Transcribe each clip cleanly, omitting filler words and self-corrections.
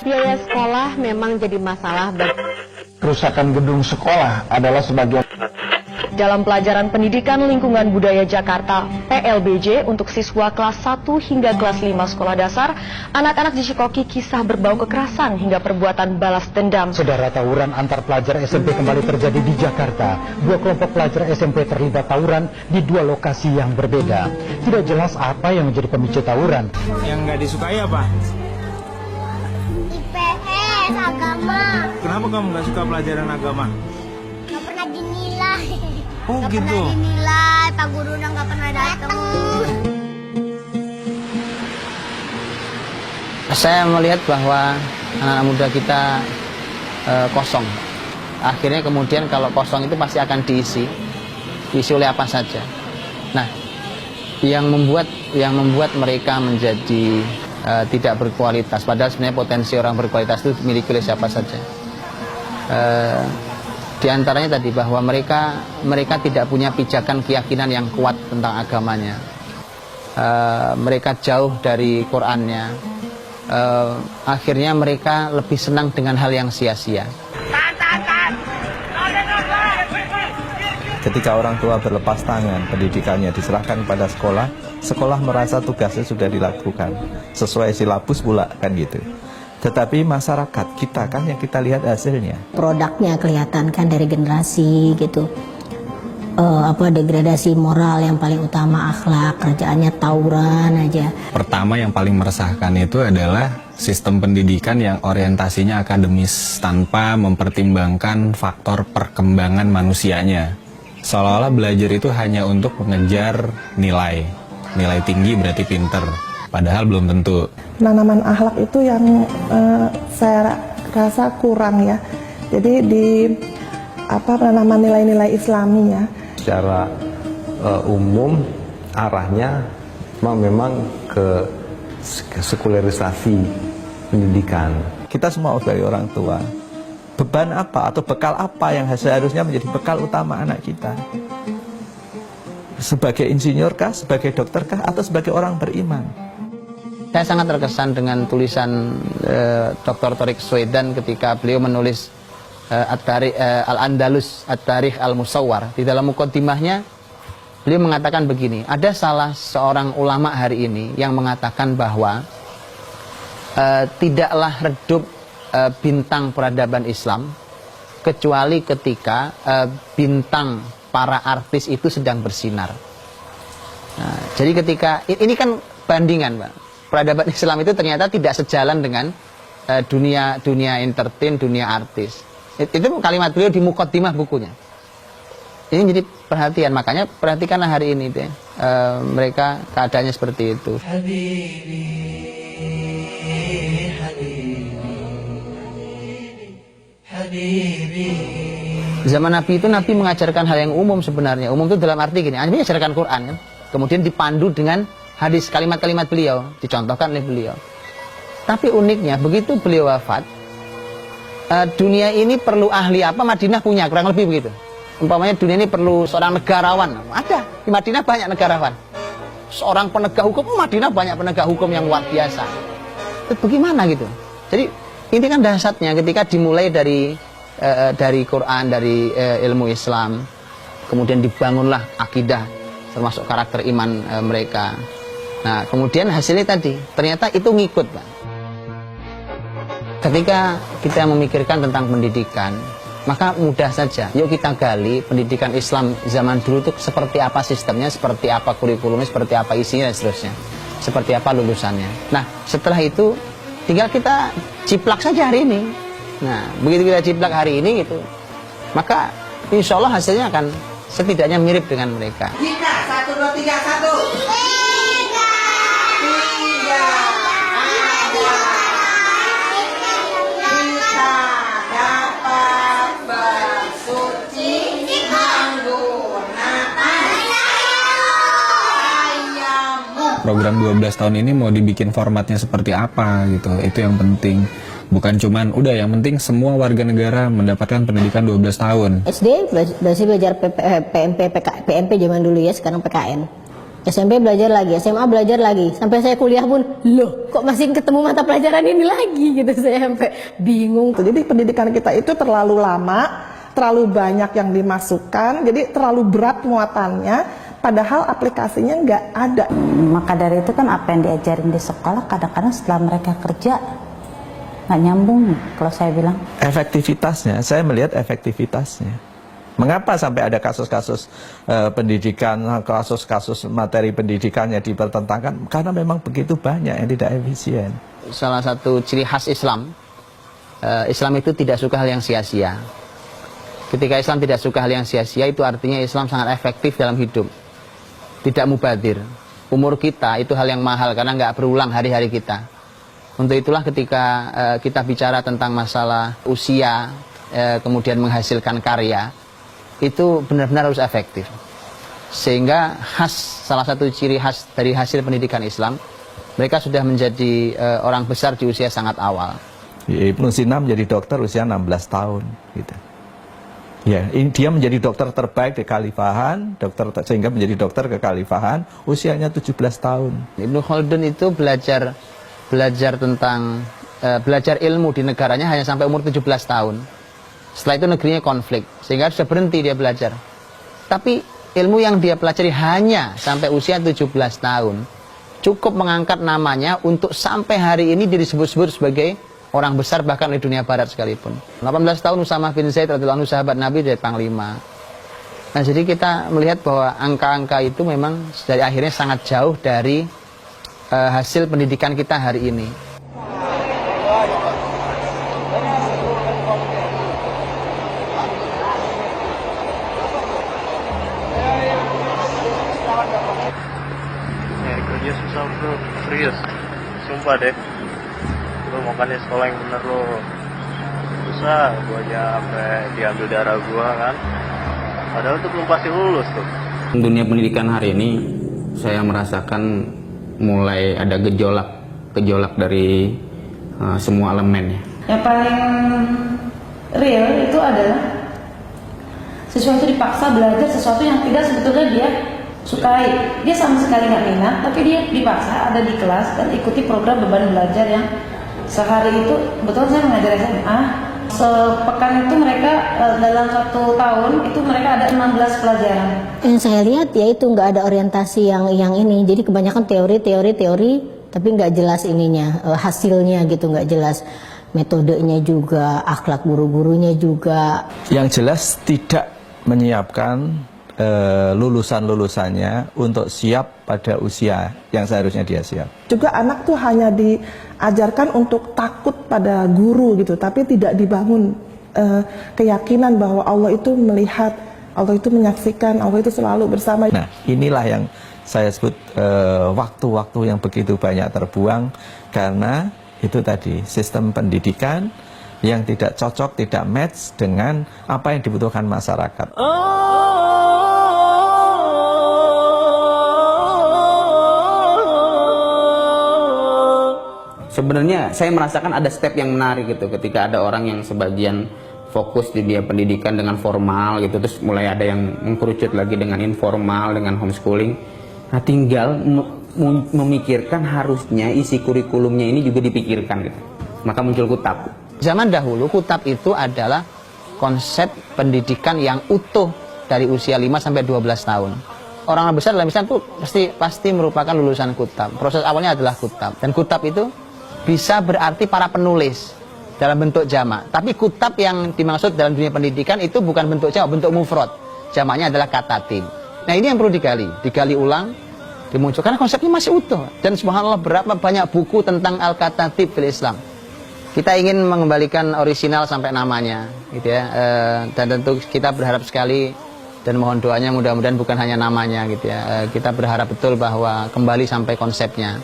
Biaya sekolah memang jadi masalah Kerusakan gedung sekolah adalah sebagian. dalam pelajaran pendidikan lingkungan budaya Jakarta PLBJ untuk siswa kelas 1 hingga kelas 5 sekolah dasar, anak-anak dicekoki kisah berbau kekerasan hingga perbuatan balas dendam. Saudara, tawuran antar pelajar SMP kembali terjadi di Jakarta. Dua kelompok pelajar SMP terlibat tawuran di dua lokasi yang berbeda. Tidak jelas apa yang menjadi pemicu tawuran. Yang nggak disukai apa? IPS, agama. Kenapa kamu nggak suka pelajaran agama? Gak pernah dinilai. Oh Gak gitu. pernah dinilai, Pak Gurunya gak pernah datang. Saya melihat bahwa anak-anak muda kita kosong. Akhirnya kemudian kalau kosong itu pasti akan diisi oleh apa saja. Nah, yang membuat mereka menjadi tidak berkualitas, padahal sebenarnya potensi orang berkualitas itu dimiliki oleh siapa saja. Di antaranya tadi bahwa mereka tidak punya pijakan keyakinan yang kuat tentang agamanya. Mereka jauh dari Qur'annya. Akhirnya mereka lebih senang dengan hal yang sia-sia. Ketika orang tua berlepas tangan, pendidikannya diserahkan kepada sekolah, sekolah merasa tugasnya sudah dilakukan sesuai silabus pula, kan gitu. Tetapi masyarakat kita kan yang kita lihat hasilnya. Produknya kelihatan kan dari generasi gitu. Degradasi moral yang paling utama, akhlak, kerjaannya tawuran aja. Pertama yang paling meresahkan itu adalah sistem pendidikan yang orientasinya akademis tanpa mempertimbangkan faktor perkembangan manusianya. Seolah-olah belajar itu hanya untuk mengejar nilai tinggi berarti pinter, padahal belum tentu. Penanaman akhlak itu yang saya rasa kurang ya. Jadi di penanaman nilai-nilai Islami ya. Secara umum arahnya memang ke sekularisasi pendidikan. Kita semua sebagai orang tua, beban apa atau bekal apa yang seharusnya menjadi bekal utama anak kita? Sebagai insinyur kah, sebagai dokter kah, atau sebagai orang beriman? Saya sangat terkesan dengan tulisan Dr. Tariq Swedan ketika beliau menulis Al-Andalus At-Tarikh Al-Musawwar. Di dalam mukaddimahnya beliau mengatakan begini, ada salah seorang ulama hari ini yang mengatakan bahwa tidaklah redup bintang peradaban Islam kecuali ketika bintang para artis itu sedang bersinar. Nah, jadi ketika ini kan bandingan, Pak. Peradaban Islam itu ternyata tidak sejalan dengan dunia entertain, dunia artis. Itu kalimat beliau di mukaddimah bukunya. Ini jadi perhatian, makanya perhatikanlah hari ini deh, mereka keadaannya seperti itu. Zaman Nabi itu Nabi mengajarkan hal yang umum sebenarnya. Umum itu dalam arti gini, Nabi mengajarkan Quran kan, kemudian dipandu dengan hadis, kalimat-kalimat beliau, dicontohkan oleh beliau. Tapi uniknya begitu beliau wafat, dunia ini perlu ahli apa, Madinah punya, kurang lebih begitu. Umpamanya dunia ini perlu seorang negarawan, ada di Madinah banyak negarawan. Seorang penegak hukum, Madinah banyak penegak hukum yang luar biasa. Itu bagaimana gitu? Jadi ini kan dasarnya ketika dimulai dari Quran, dari ilmu Islam, kemudian dibangunlah akidah, termasuk karakter iman mereka. Nah, kemudian hasilnya tadi ternyata itu ngikut, Pak. Ketika kita memikirkan tentang pendidikan, maka mudah saja, yuk kita gali pendidikan Islam zaman dulu itu seperti apa sistemnya, seperti apa kurikulumnya, seperti apa isinya dan seterusnya, seperti apa lulusannya. Nah, setelah itu tinggal kita ciplak saja hari ini. Nah, begitu kita ciplak hari ini gitu, maka insya Allah hasilnya akan setidaknya mirip dengan mereka. 1, 2, 3, 1. Program 12 tahun ini mau dibikin formatnya seperti apa gitu, itu yang penting. Bukan cuman udah, yang penting semua warga negara mendapatkan pendidikan 12 tahun. SD belajar PMP zaman dulu ya, sekarang PKN. SMP belajar lagi, SMA belajar lagi, sampai saya kuliah pun, loh kok masih ketemu mata pelajaran ini lagi gitu, saya sampai bingung. Jadi pendidikan kita itu terlalu lama, terlalu banyak yang dimasukkan, jadi terlalu berat muatannya, padahal aplikasinya nggak ada. Maka dari itu kan apa yang diajarin di sekolah kadang-kadang setelah mereka kerja nggak nyambung kalau saya bilang. Efektivitasnya, saya melihat efektivitasnya. Mengapa sampai ada kasus-kasus pendidikan, kasus-kasus materi pendidikannya dipertentangkan? Karena memang begitu banyak yang tidak efisien. Salah satu ciri khas Islam, Islam itu tidak suka hal yang sia-sia. Ketika Islam tidak suka hal yang sia-sia, itu artinya Islam sangat efektif dalam hidup. Tidak mubadir. Umur kita itu hal yang mahal karena nggak berulang hari-hari kita. Untuk itulah ketika kita bicara tentang masalah usia, kemudian menghasilkan karya, itu benar-benar harus efektif. Sehingga salah satu ciri khas dari hasil pendidikan Islam, mereka sudah menjadi orang besar di usia sangat awal. Ibnu Sina menjadi dokter usia 16 tahun gitu. Ya, dia menjadi dokter terbaik di Khalifahan, sehingga menjadi dokter kekhalifahan usianya 17 tahun. Ibnu Khaldun itu belajar ilmu di negaranya hanya sampai umur 17 tahun. Setelah itu negerinya konflik, sehingga sudah berhenti dia belajar. Tapi ilmu yang dia pelajari hanya sampai usia 17 tahun, cukup mengangkat namanya untuk sampai hari ini disebut-sebut sebagai orang besar bahkan di dunia barat sekalipun. 18 tahun Usamah bin Zaid radhiyallahu anhu sahabat Nabi dari panglima. Nah, jadi kita melihat bahwa angka-angka itu memang dari akhirnya sangat jauh dari hasil pendidikan kita hari ini. Kerja susah bro, serius, sumpah deh. Lo makanya sekolah yang bener lo. Susah, gue aja sampai diambil darah gue kan. Padahal tuh belum pasti lulus tuh. Dunia pendidikan hari ini saya merasakan mulai ada gejolak dari semua elemen ya. Yang paling real itu adalah sesuatu dipaksa belajar sesuatu yang tidak sebetulnya dia sukai. Dia sama sekali nggak minat, tapi dia dipaksa ada di kelas dan ikuti program beban belajar yang sehari itu, betul saya mengajar SMA, sepekan itu mereka dalam 1 tahun itu mereka ada 16 pelajaran. Yang saya lihat ya itu nggak ada orientasi yang ini, jadi kebanyakan teori, tapi nggak jelas ininya, hasilnya gitu nggak jelas. Metodenya juga, akhlak guru-gurunya juga. Yang jelas tidak menyiapkan lulusan-lulusannya untuk siap pada usia yang seharusnya dia siap. Juga anak tuh hanya diajarkan untuk takut pada guru gitu, tapi tidak dibangun keyakinan bahwa Allah itu melihat, Allah itu menyaksikan, Allah itu selalu bersama. Nah, inilah yang saya sebut waktu-waktu yang begitu banyak terbuang karena itu tadi sistem pendidikan yang tidak cocok, tidak match dengan apa yang dibutuhkan masyarakat. Sebenarnya saya merasakan ada step yang menarik gitu ketika ada orang yang sebagian fokus di dunia pendidikan dengan formal gitu, terus mulai ada yang mengkerucut lagi dengan informal, dengan homeschooling. Nah, tinggal memikirkan harusnya isi kurikulumnya ini juga dipikirkan gitu. Maka muncul kutab. Zaman dahulu kutab itu adalah konsep pendidikan yang utuh dari usia 5 sampai 12 tahun. Orang besar dalam Islam itu pasti merupakan lulusan kutab. Proses awalnya adalah kutab. Dan kutab itu bisa berarti para penulis dalam bentuk jamak. Tapi kutab yang dimaksud dalam dunia pendidikan itu bukan bentuk jamak, bentuk mufrad. Jamaknya adalah katatib. Nah, ini yang perlu digali ulang, dimunculkan, karena konsepnya masih utuh. Dan subhanallah berapa banyak buku tentang al-katatib fil Islam. Kita ingin mengembalikan orisinal sampai namanya, gitu ya. Dan tentu kita berharap sekali dan mohon doanya mudah-mudahan bukan hanya namanya, gitu ya. Kita berharap betul bahwa kembali sampai konsepnya.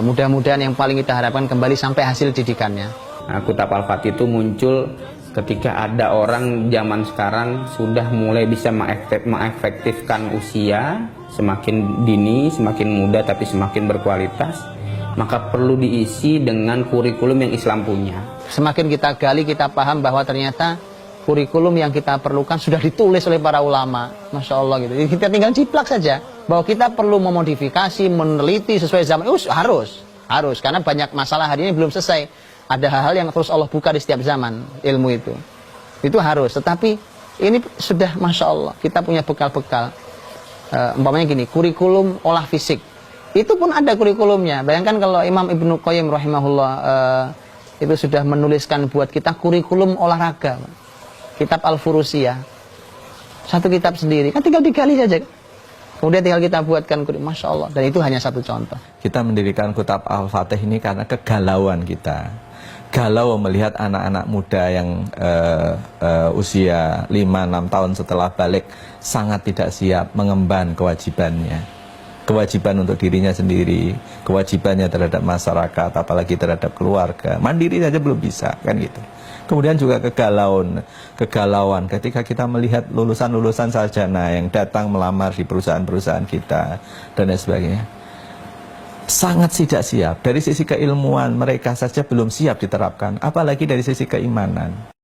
Mudah-mudahan yang paling kita harapkan kembali sampai hasil didikannya. Nah, Kutab Al-Fatih itu muncul ketika ada orang zaman sekarang sudah mulai bisa mengefektifkan usia semakin dini, semakin muda tapi semakin berkualitas, maka perlu diisi dengan kurikulum yang Islam punya. Semakin kita gali, kita paham bahwa ternyata kurikulum yang kita perlukan sudah ditulis oleh para ulama, Masya Allah gitu. Jadi kita tinggal jiplak saja bahwa kita perlu memodifikasi, meneliti sesuai zaman. Harus, karena banyak masalah hari ini belum selesai. Ada hal-hal yang terus Allah buka di setiap zaman, ilmu itu harus. Tetapi ini sudah Masya Allah, kita punya bekal-bekal. Umpamanya gini, kurikulum olah fisik, itu pun ada kurikulumnya. Bayangkan kalau Imam Ibnu Qayyim rahimahullah itu sudah menuliskan buat kita kurikulum olahraga, kitab Al-Furusiyah, satu kitab sendiri, kan tinggal digali saja. Kemudian tinggal kita buatkan, Masya Allah. Dan itu hanya satu contoh. Kita mendirikan Kitab Al-Fatih ini karena kegalauan kita. Galau melihat anak-anak muda yang usia 5-6 tahun setelah balik sangat tidak siap mengemban kewajibannya. Kewajiban untuk dirinya sendiri, kewajibannya terhadap masyarakat, apalagi terhadap keluarga. Mandiri saja belum bisa, kan gitu. Kemudian juga kegalauan ketika kita melihat lulusan-lulusan sarjana yang datang melamar di perusahaan-perusahaan kita dan lain sebagainya. Sangat tidak siap. Dari sisi keilmuan mereka saja belum siap diterapkan, apalagi dari sisi keimanan.